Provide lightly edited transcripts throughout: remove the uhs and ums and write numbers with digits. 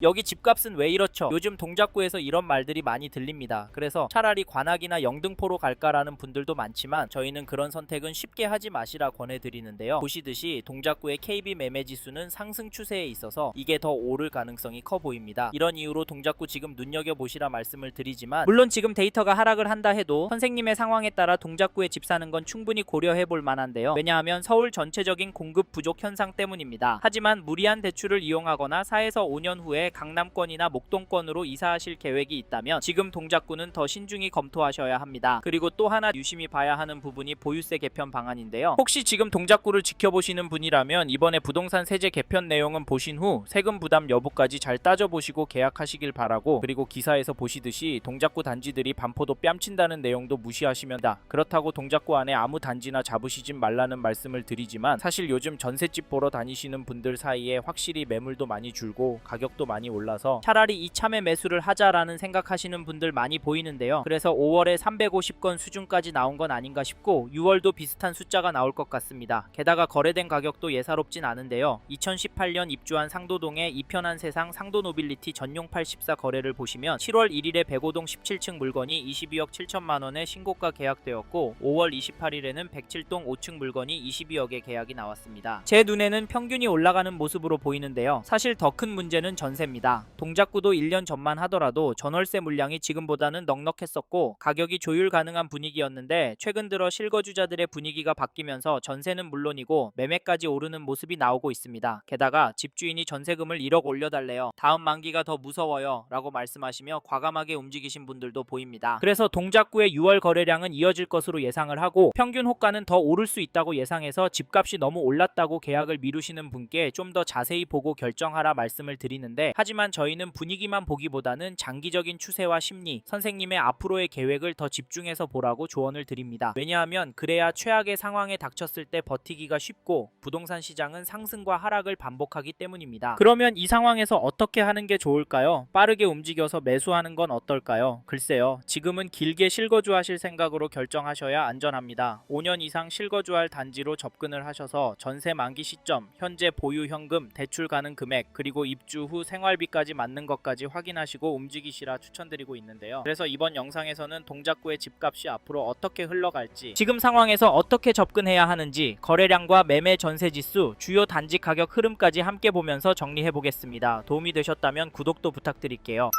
여기 집값은 왜 이렇죠? 요즘 동작구에서 이런 말들이 많이 들립니다. 그래서 차라리 관악이나 영등포로 갈까라는 분들도 많지만 저희는 그런 선택은 쉽게 하지 마시라 권해드리는데요. 보시듯이 동작구의 KB 매매 지수는 상승 추세에 있어서 이게 더 오를 가능성이 커 보입니다. 이런 이유로 동작구 지금 눈여겨보시라 말씀을 드리지만, 물론 지금 데이터가 하락을 한다 해도 선생님의 상황에 따라 동작구에 집 사는 건 충분히 고려해볼 만한데요. 왜냐하면 서울 전체적인 공급 부족 현상 때문입니다. 하지만 무리한 대출을 이용하거나 4에서 5년 후에 강남권이나 목동권으로 이사하실 계획이 있다면 지금 동작구는 더 신중히 검토하셔야 합니다. 그리고 또 하나 유심히 봐야 하는 부분이 보유세 개편 방안인데요. 혹시 지금 동작구를 지켜보시는 분이라면 이번에 부동산 세제 개편 내용은 보신 후 세금 부담 여부까지 잘 따져보시고 계약하시길 바라고, 그리고 기사에서 보시듯이 동작구 단지들이 반포도 뺨친다는 내용도 무시하시면 다. 그렇다고 동작구 안에 아무 단지나 잡으시진 말라는 말씀을 드리지만, 사실 요즘 전셋집 보러 다니시는 분들 사이에 확실히 매물도 많이 줄고 가격도 많이 올라서 차라리 이참에 매수를 하자라는 생각하시는 분들 많이 보이는데요. 그래서 5월에 350건 수준까지 나온 건 아닌가 싶고 6월도 비슷한 숫자가 나올 것 같습니다. 게다가 거래된 가격도 예사롭진 않은데요. 2018년 입주한 상도동의 이편한 세상 상도노빌리티 전용 84 거래를 보시면 7월 1일에 105동 17층 물건이 22억 7천만원에 신고가 계약되었고 5월 28일에는 107동 5층 물건이 22억에 계약이 나왔습니다. 제 눈에는 평균이 올라가는 모습으로 보이는데요. 사실 더 큰 문제는 전세입니다. 동작구도 1년 전만 하더라도 전월세 물량이 지금보다는 넉넉했었고 가격이 조율 가능한 분위기였는데, 최근 들어 실거주자들의 분위기가 바뀌면서 전세는 물론이고 매매까지 오르는 모습이 나오고 있습니다. 게다가 집주인이 전세금을 1억 올려달래요, 다음 만기가 더 무서워요 라고 말씀하시며 과감하게 움직이신 분들도 보입니다. 그래서 동작구의 6월 거래량은 이어질 것으로 예상을 하고 평균 호가는 더 오를 수 있다고 예상해서 집값이 너무 올랐다고 계약을 미루시는 분께 좀 더 자세히 보고 결정하라 말씀을 드리는데, 하지만 저희는 분위기만 보기보다는 장기적인 추세와 심리, 선생님의 앞으로의 계획을 더 집중해서 보라고 조언을 드립니다. 왜냐하면 그래야 최악의 상황에 닥쳤을 때 버티기가 쉽고 부동산 시장은 상승과 하락을 반복하기 때문입니다. 그러면 이 상황에서 어떻게 하는 게 좋을까요? 빠르게 움직여서 매수하는 건 어떨까요? 글쎄요, 지금은 길게 실거주하실 생각으로 결정하셔야 안전합니다. 5년 이상 실거주할 단지로 접근을 하셔서 전세 만기 시점, 현재 보유 현금, 대출 가능 금액, 그리고 입주 후 생활비까지 맞는 것까지 확인하시고 움직이시라 추천드리고 있는데요. 그래서 이번 영상에서는 동작구의 집값이 앞으로 어떻게 흘러갈지, 지금 상황에서 어떻게 접근해야 하는지, 거래량과 매매 전세 지수, 주요 단지 가격 흐름까지 함께 보면서 정리해보겠습니다. 도움이 되셨다면 구독도 부탁드릴게요.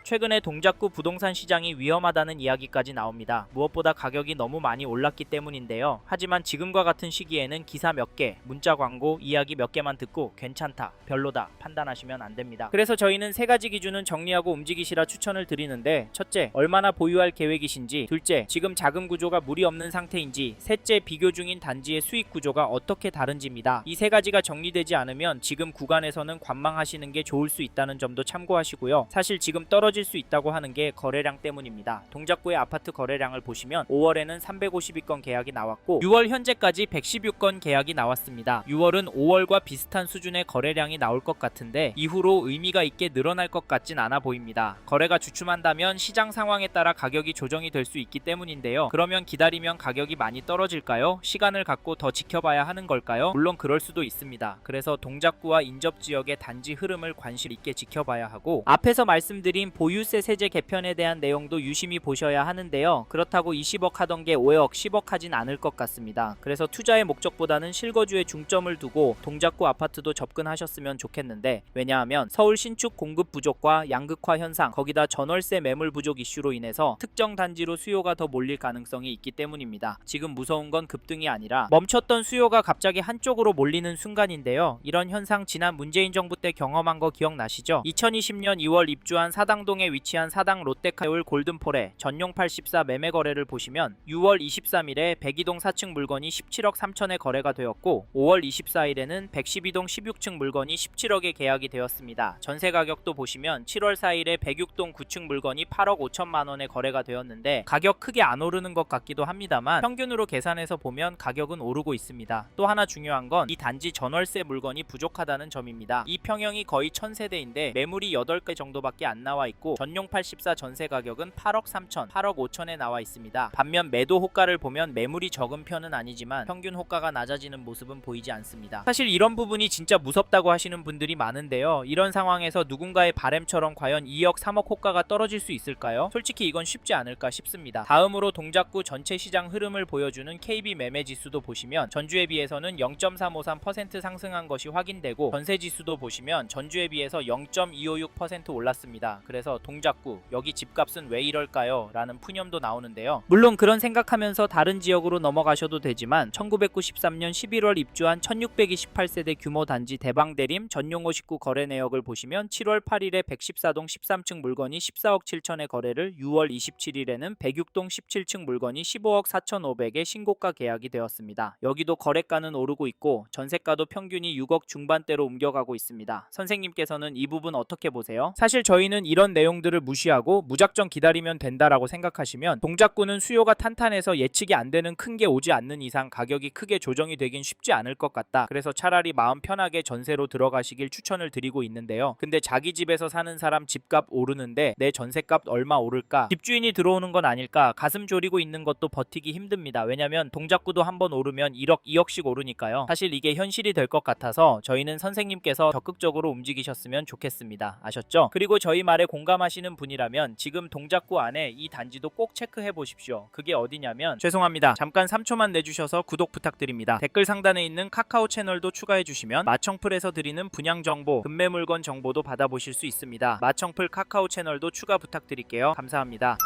최근에 동작구 부동산 시장이 위험하다는 이야기까지 나옵니다. 무엇보다 가격이 너무 많이 올랐기 때문인데요. 하지만 지금과 같은 시기에는 기사 몇 개, 문자 광고, 이야기 몇 개만 듣고 괜찮다, 별로다 판단하시면 안 됩니다. 그래서 저희는 세 가지 기준은 정리하고 움직이시라 추천을 드리는데, 첫째, 얼마나 보유할 계획이신지, 둘째, 지금 자금 구조가 무리 없는 상태인지, 셋째, 비교 중인 단지의 수익 구조가 어떻게 다른지입니다. 이 세 가지가 정리되지 않으면 지금 구간에서는 관망하시는 게 좋을 수 있다는 점도 참고하시고요. 사실 지금 떨어질 수 있다고 하는 게 거래량 때문입니다. 동작구의 아파트 거래량을 보시면 5월에는 352건 계약이 나왔고 6월 현재까지 116건 계약이 나왔습니다. 6월은 5월과 비슷한 수준의 거래량이 나올 것 같은데 이후로 의미가 있게 늘어날 것 같진 않아 보입니다. 거래가 주춤한다면 시장 상황에 따라 가격이 조정이 될 수 있기 때문인데요. 그러면 기다리면 가격이 많이 떨어질까요? 시간을 갖고 더 지켜봐야 하는 걸까요? 물론 그럴 수도 있습니다. 그래서 동작구와 인접지역의 단지 흐름을 관심 있게 지켜봐야 하고, 앞에서 말씀드린 보유세 세제 개편에 대한 내용도 유심히 보셔야 하는데요. 그렇다고 20억 하던 게 5억, 10억 하진 않을 것 같습니다. 그래서 투자의 목적보다는 실거주에 중점을 두고 동작구 아파트도 접근하셨으면 좋겠는데, 왜냐하면 서울 신축 공급 부족과 양극화 현상, 거기다 전월세 매물 부족 이슈로 인해서 특정 단지로 수요가 더 몰릴 가능성이 있기 때문입니다. 지금 무서운 건 급등이 아니라 멈췄던 수요가 갑자기 한쪽으로 몰리는 순간인데요. 이런 현상 지난 문재인 정부 때 경험한 거 기억나시죠? 2020년 2월 입주한 사당동에 위치한 사당 롯데카세울 골든폴의 전용 84 매매 거래를 보시면 6월 23일에 102동 4층 물건이 17억 3천에 거래가 되었고 5월 24일에는 112동 16층 물건이 17억에 계약이 되었습니다. 전세 가격도 보시면 7월 4일에 106동 9층 물건이 8억 5천만 원에 거래가 되었는데 가격 크게 안 오르는 것 같기도 합니다만 평균으로 계산해서 보면 가격은 오르고 있습니다. 또 하나 중요한 건 이 단지 전월세 물건이 부족하다는 점입니다. 이 평형이 거의 1000세대인데 매물이 8개 정도밖에 안 나와 있고 있고 전용 84 전세 가격은 8억 3천, 8억 5천에 나와 있습니다. 반면 매도 호가를 보면 매물이 적은 편은 아니지만 평균 호가가 낮아지는 모습은 보이지 않습니다. 사실 이런 부분이 진짜 무섭다고 하시는 분들이 많은데요. 이런 상황에서 누군가의 바램처럼 과연 2억 3억 호가가 떨어질 수 있을까요? 솔직히 이건 쉽지 않을까 싶습니다. 다음으로 동작구 전체 시장 흐름을 보여주는 KB 매매 지수도 보시면 전주에 비해서는 0.353% 상승한 것이 확인되고 전세 지수도 보시면 전주에 비해서 0.256% 올랐습니다. 그래서 동작구 여기 집값은 왜 이럴까요? 라는 푸념도 나오는데요. 물론 그런 생각하면서 다른 지역으로 넘어가셔도 되지만 1993년 11월 입주한 1628세대 규모 단지 대방대림 전용 59 거래 내역을 보시면 7월 8일에 114동 13층 물건이 14억 7천에 거래를 6월 27일에는 106동 17층 물건이 15억 4,500에 신고가 계약이 되었습니다. 여기도 거래가는 오르고 있고 전세가도 평균이 6억 중반대로 옮겨가고 있습니다. 선생님께서는 이 부분 어떻게 보세요? 사실 저희는 이런 내용들을 무시하고 무작정 기다리면 된다라고 생각하시면 동작구는 수요가 탄탄해서 예측이 안 되는 큰 게 오지 않는 이상 가격이 크게 조정이 되긴 쉽지 않을 것 같다. 그래서 차라리 마음 편하게 전세로 들어가시길 추천을 드리고 있는데요. 근데 자기 집에서 사는 사람 집값 오르는데 내 전세값 얼마 오를까? 집주인이 들어오는 건 아닐까? 가슴 졸이고 있는 것도 버티기 힘듭니다. 왜냐면 동작구도 한번 오르면 1억, 2억씩 오르니까요. 사실 이게 현실이 될 것 같아서 저희는 선생님께서 적극적으로 움직이셨으면 좋겠습니다. 아셨죠? 그리고 저희 말에 공감하시는 분이라면 지금 동작구 안에 이 단지도 꼭 체크해 보십시오. 그게 어디냐면 죄송합니다. 잠깐 3초만 내주셔서 구독 부탁드립니다. 댓글 상단에 있는 카카오 채널도 추가해 주시면 마청풀에서 드리는 분양 정보, 급매 물건 정보도 받아보실 수 있습니다. 마청풀 카카오 채널도 추가 부탁드릴게요. 감사합니다.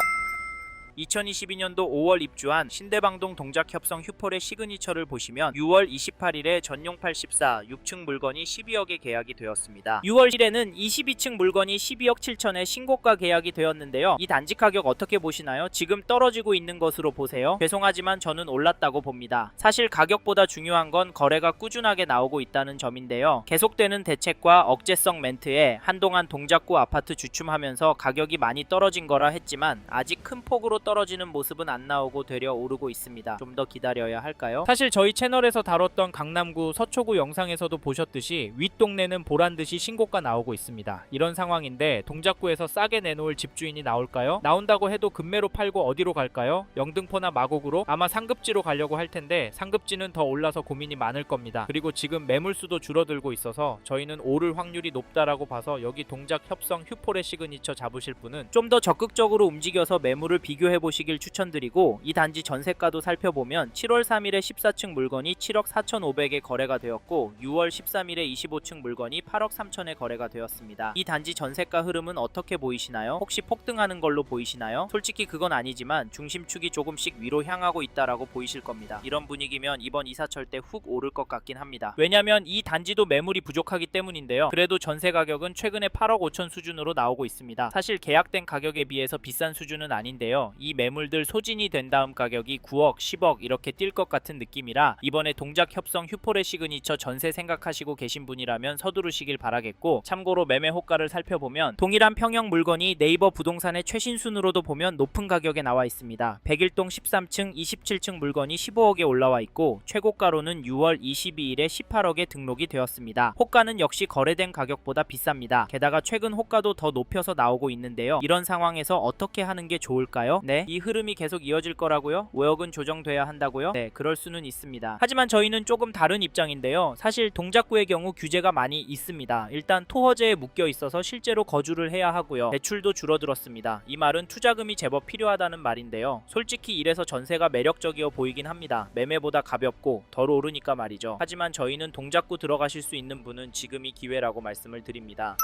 2022년도 5월 입주한 신대방동 동작협성 휴폴의 시그니처를 보시면 6월 28일에 전용 84 6층 물건이 12억에 계약이 되었습니다. 6월 1일에는 22층 물건이 12억 7천에 신고가 계약이 되었는데요. 이 단지 가격 어떻게 보시나요? 지금 떨어지고 있는 것으로 보세요. 죄송하지만 저는 올랐다고 봅니다. 사실 가격보다 중요한 건 거래가 꾸준하게 나오고 있다는 점인데요. 계속되는 대책과 억제성 멘트에 한동안 동작구 아파트 주춤하면서 가격이 많이 떨어진 거라 했지만 아직 큰 폭으로 떨어지는 모습은 안 나오고 되려 오르고 있습니다. 좀 더 기다려야 할까요? 사실 저희 채널에서 다뤘던 강남구 서초구 영상에서도 보셨듯이 윗동네는 보란듯이 신고가 나오고 있습니다. 이런 상황인데 동작구에서 싸게 내놓을 집주인이 나올까요? 나온다고 해도 급매로 팔고 어디로 갈까요? 영등포나 마곡으로? 아마 상급지로 가려고 할 텐데 상급지는 더 올라서 고민이 많을 겁니다. 그리고 지금 매물수도 줄어들고 있어서 저희는 오를 확률이 높다라고 봐서 여기 동작협성 휴폴의 시그니처 잡으실 분은 좀 더 적극적으로 움직여서 매물을 비교해 보시길 추천드리고 이 단지 전세가도 살펴보면 7월 3일에 14층 물건이 7억 4,500에 거래가 되었고 6월 13일에 25층 물건이 8억 3천에 거래가 되었습니다. 이 단지 전세가 흐름은 어떻게 보이시나요? 혹시 폭등하는 걸로 보이시나요? 솔직히 그건 아니지만 중심축이 조금씩 위로 향하고 있다라고 보이실 겁니다. 이런 분위기면 이번 이사철 때 훅 오를 것 같긴 합니다. 왜냐면 이 단지도 매물이 부족하기 때문인데요. 그래도 전세 가격은 최근에 8억 5천 수준으로 나오고 있습니다. 사실 계약된 가격에 비해서 비싼 수준은 아닌데요. 이 매물들 소진이 된 다음 가격이 9억, 10억 이렇게 뛸 것 같은 느낌이라 이번에 동작협성 휴폴의 시그니처 전세 생각하시고 계신 분이라면 서두르시길 바라겠고 참고로 매매 호가를 살펴보면 동일한 평형 물건이 네이버 부동산의 최신 순으로도 보면 높은 가격에 나와 있습니다. 101동 13층, 27층 물건이 15억에 올라와 있고 최고가로는 6월 22일에 18억에 등록이 되었습니다. 호가는 역시 거래된 가격보다 비쌉니다. 게다가 최근 호가도 더 높여서 나오고 있는데요. 이런 상황에서 어떻게 하는 게 좋을까요? 네, 이 흐름이 계속 이어질 거라고요? 5억은 조정돼야 한다고요? 네, 그럴 수는 있습니다. 하지만 저희는 조금 다른 입장인데요. 사실 동작구의 경우 규제가 많이 있습니다. 일단 토허제에 묶여 있어서 실제로 거주를 해야 하고요. 대출도 줄어들었습니다. 이 말은 투자금이 제법 필요하다는 말인데요. 솔직히 이래서 전세가 매력적이어 보이긴 합니다. 매매보다 가볍고 덜 오르니까 말이죠. 하지만 저희는 동작구 들어가실 수 있는 분은 지금이 기회라고 말씀을 드립니다.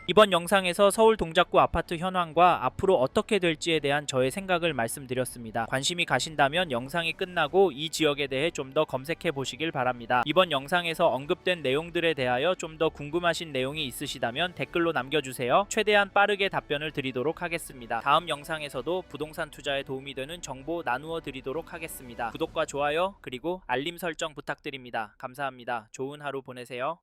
이번 영상에서 서울 동작구 아파트 현황과 앞으로 어떻게 될지에 대한 저의 생각을 말씀드렸습니다. 관심이 가신다면 영상이 끝나고 이 지역에 대해 좀 더 검색해 보시길 바랍니다. 이번 영상에서 언급된 내용들에 대하여 좀 더 궁금하신 내용이 있으시다면 댓글로 남겨주세요. 최대한 빠르게 답변을 드리도록 하겠습니다. 다음 영상에서도 부동산 투자에 도움이 되는 정보 나누어 드리도록 하겠습니다. 구독과 좋아요 그리고 알림 설정 부탁드립니다. 감사합니다. 좋은 하루 보내세요.